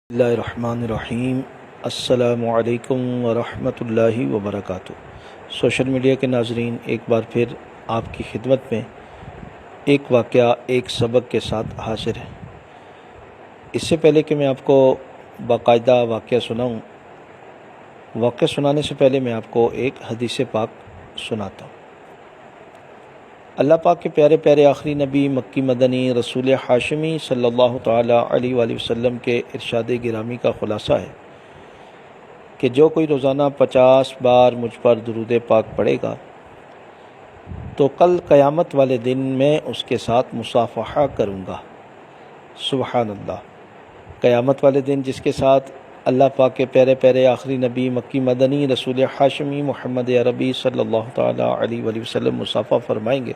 بسم اللہ الرحمن الرحیم۔ السلام علیکم ورحمۃ اللہ وبرکاتہ۔ سوشل میڈیا کے ناظرین، ایک بار پھر آپ کی خدمت میں ایک واقعہ ایک سبق کے ساتھ حاضر ہے۔ اس سے پہلے کہ میں آپ کو باقاعدہ واقعہ سناؤں، واقعہ سنانے سے پہلے میں آپ کو ایک حدیث پاک سناتا ہوں۔ اللہ پاک کے پیارے پیارے آخری نبی مکی مدنی رسول ہاشمی صلی اللہ تعالیٰ علیہ وآلہ وسلم کے ارشاد گرامی کا خلاصہ ہے کہ جو کوئی روزانہ 50 بار مجھ پر درود پاک پڑھے گا تو کل قیامت والے دن میں اس کے ساتھ مصافحہ کروں گا۔ سبحان اللہ۔ قیامت والے دن جس کے ساتھ اللہ پاک کے پیارے پیارے آخری نبی مکی مدنی رسول ہاشمی محمد عربی صلی اللہ تعالیٰ علیہ وآلہ وسلم مصافحہ فرمائیں گے،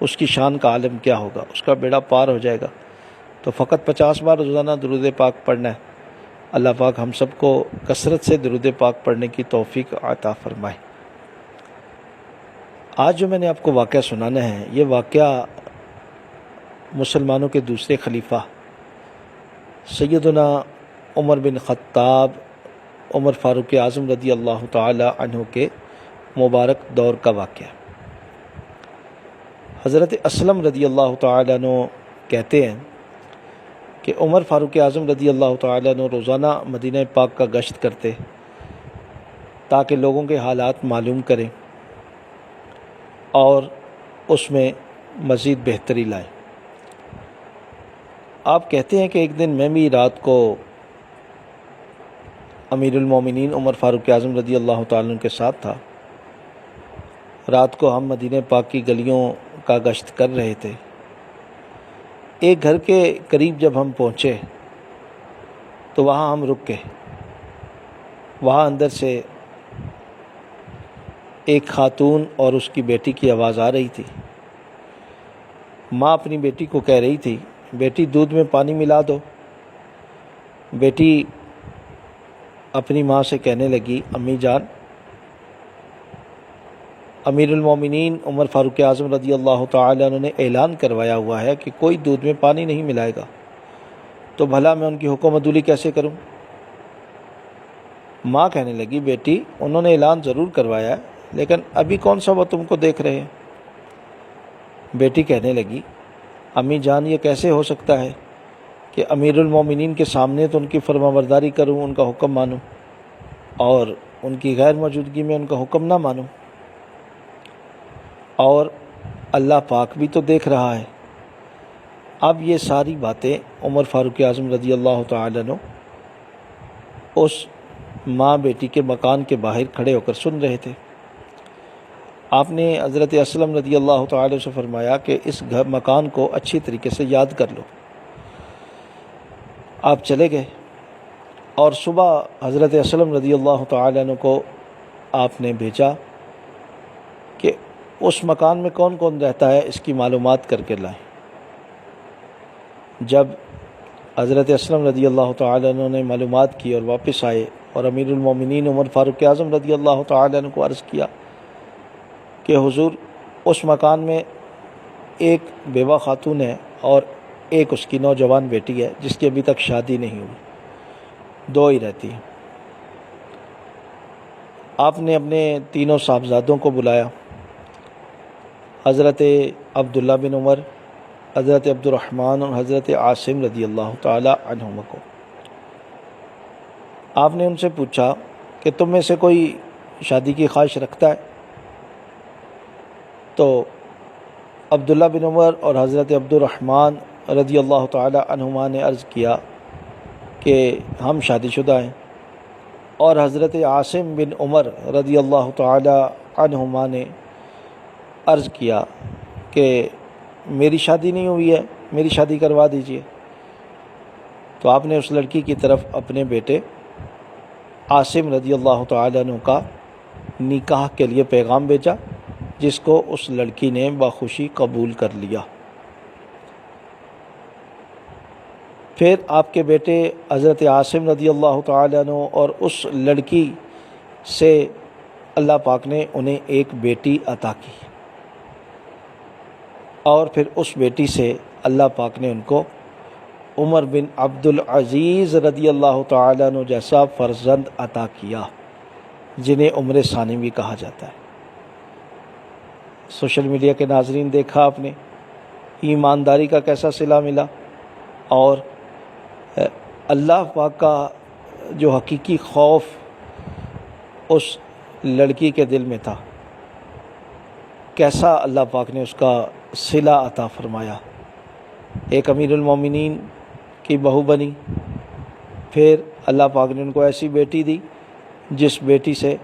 اس کی شان کا عالم کیا ہوگا، اس کا بیڑا پار ہو جائے گا۔ تو فقط 50 بار روزانہ درود پاک پڑھنا ہے۔ اللہ پاک ہم سب کو کثرت سے درود پاک پڑھنے کی توفیق عطا فرمائے۔ آج جو میں نے آپ کو واقعہ سنانا ہے، یہ واقعہ مسلمانوں کے دوسرے خلیفہ سیدنا عمر بن خطاب عمر فاروق اعظم رضی اللہ تعالی عنہ کے مبارک دور کا واقعہ۔ حضرت اسلم رضی اللہ تعالی عنہ کہتے ہیں کہ عمر فاروق اعظم رضی اللہ تعالی عنہ روزانہ مدینہ پاک کا گشت کرتے تاکہ لوگوں کے حالات معلوم کریں اور اس میں مزید بہتری لائیں۔ آپ کہتے ہیں کہ ایک دن میں بھی رات کو امیر المومنین عمر فاروق اعظم رضی اللہ تعالیٰ عنہ کے ساتھ تھا۔ رات کو ہم مدینہ پاک کی گلیوں کا گشت کر رہے تھے۔ ایک گھر کے قریب جب ہم پہنچے تو وہاں ہم رک گئے۔ وہاں اندر سے ایک خاتون اور اس کی بیٹی کی آواز آ رہی تھی۔ ماں اپنی بیٹی کو کہہ رہی تھی، بیٹی دودھ میں پانی ملا دو۔ بیٹی اپنی ماں سے کہنے لگی، امی جان، امیر المومنین عمر فاروق اعظم رضی اللہ تعالی عنہ نے اعلان کروایا ہوا ہے کہ کوئی دودھ میں پانی نہیں ملائے گا، تو بھلا میں ان کی حکم عدولی کیسے کروں؟ ماں کہنے لگی، بیٹی انہوں نے اعلان ضرور کروایا ہے، لیکن ابھی کون سا وہ تم کو دیکھ رہے ہیں؟ بیٹی کہنے لگی، امی جان، یہ کیسے ہو سکتا ہے کہ امیر المومنین کے سامنے تو ان کی فرمانبرداری کروں، ان کا حکم مانوں، اور ان کی غیر موجودگی میں ان کا حکم نہ مانوں؟ اور اللہ پاک بھی تو دیکھ رہا ہے۔ اب یہ ساری باتیں عمر فاروق اعظم رضی اللہ تعالیٰ عنہ اس ماں بیٹی کے مکان کے باہر کھڑے ہو کر سن رہے تھے۔ آپ نے حضرت اسلم رضی اللہ تعالیٰ سے فرمایا کہ اس مکان کو اچھی طریقے سے یاد کر لو۔ آپ چلے گئے اور صبح حضرت اسلم رضی اللہ تعالیٰ عنہ کو آپ نے بھیجا کہ اس مکان میں کون کون رہتا ہے اس کی معلومات کر کے لائیں۔ جب حضرت اسلم رضی اللہ تعالیٰ عنہ نے معلومات کی اور واپس آئے اور امیر المومنین عمر فاروق اعظم رضی اللہ تعالیٰ عنہ کو عرض کیا کہ حضور، اس مکان میں ایک بیوہ خاتون ہے اور ایک اس کی نوجوان بیٹی ہے جس کی ابھی تک شادی نہیں ہوئی، دو ہی رہتی ہیں۔ آپ نے اپنے تینوں صاحبزادوں کو بلایا، حضرت عبداللہ بن عمر، حضرت عبد الرحمن اور حضرت عاصم رضی اللہ تعالی عنہما کو۔ آپ نے ان سے پوچھا کہ تم میں سے کوئی شادی کی خواہش رکھتا ہے؟ تو عبداللہ بن عمر اور حضرت عبد الرحمن رضی اللہ تعالی عنہما نے عرض کیا کہ ہم شادی شدہ ہیں، اور حضرت عاصم بن عمر رضی اللہ تعالی عنہما نے عرض کیا کہ میری شادی نہیں ہوئی ہے، میری شادی کروا دیجئے۔ تو آپ نے اس لڑکی کی طرف اپنے بیٹے عاصم رضی اللہ تعالی عنہ کا نکاح کے لیے پیغام بھیجا، جس کو اس لڑکی نے بخوشی قبول کر لیا۔ پھر آپ کے بیٹے حضرت عاصم رضی اللہ تعالی عنہ اور اس لڑکی سے اللہ پاک نے انہیں ایک بیٹی عطا کی، اور پھر اس بیٹی سے اللہ پاک نے ان کو عمر بن عبد العزیز رضی اللہ تعالیٰ عنہ جیسا فرزند عطا کیا، جنہیں عمر ثانی بھی کہا جاتا ہے۔ سوشل میڈیا کے ناظرین، دیکھا آپ نے ایمانداری کا کیسا صلہ ملا، اور اللہ پاک کا جو حقیقی خوف اس لڑکی کے دل میں تھا، کیسا اللہ پاک نے اس کا صلہ عطا فرمایا۔ ایک امیر المومنین کی بہو بنی، پھر اللہ پاک نے ان کو ایسی بیٹی دی جس بیٹی سے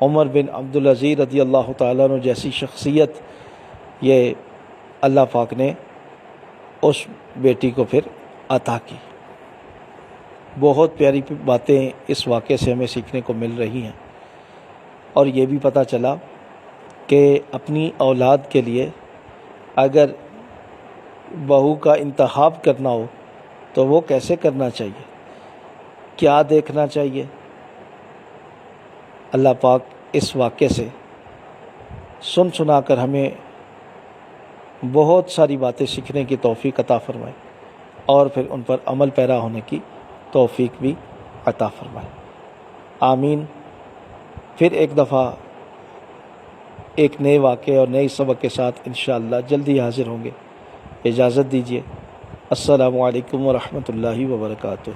عمر بن عبدالعزیز رضی اللہ تعالیٰ عنہ جیسی شخصیت یہ اللہ پاک نے اس بیٹی کو پھر عطا کی۔ بہت پیاری باتیں اس واقعے سے ہمیں سیکھنے کو مل رہی ہیں، اور یہ بھی پتہ چلا کہ اپنی اولاد کے لیے اگر بہو کا انتخاب کرنا ہو تو وہ کیسے کرنا چاہیے، کیا دیکھنا چاہیے۔ اللہ پاک اس واقعے سے سنا کر ہمیں بہت ساری باتیں سیکھنے کی توفیق عطا فرمائے، اور پھر ان پر عمل پیرا ہونے کی توفیق بھی عطا فرمائے، آمین۔ پھر ایک دفعہ ایک نئے واقعے اور نئے سبق کے ساتھ انشاءاللہ جلدی حاضر ہوں گے۔ اجازت دیجیے، السلام علیکم ورحمۃ اللہ وبرکاتہ۔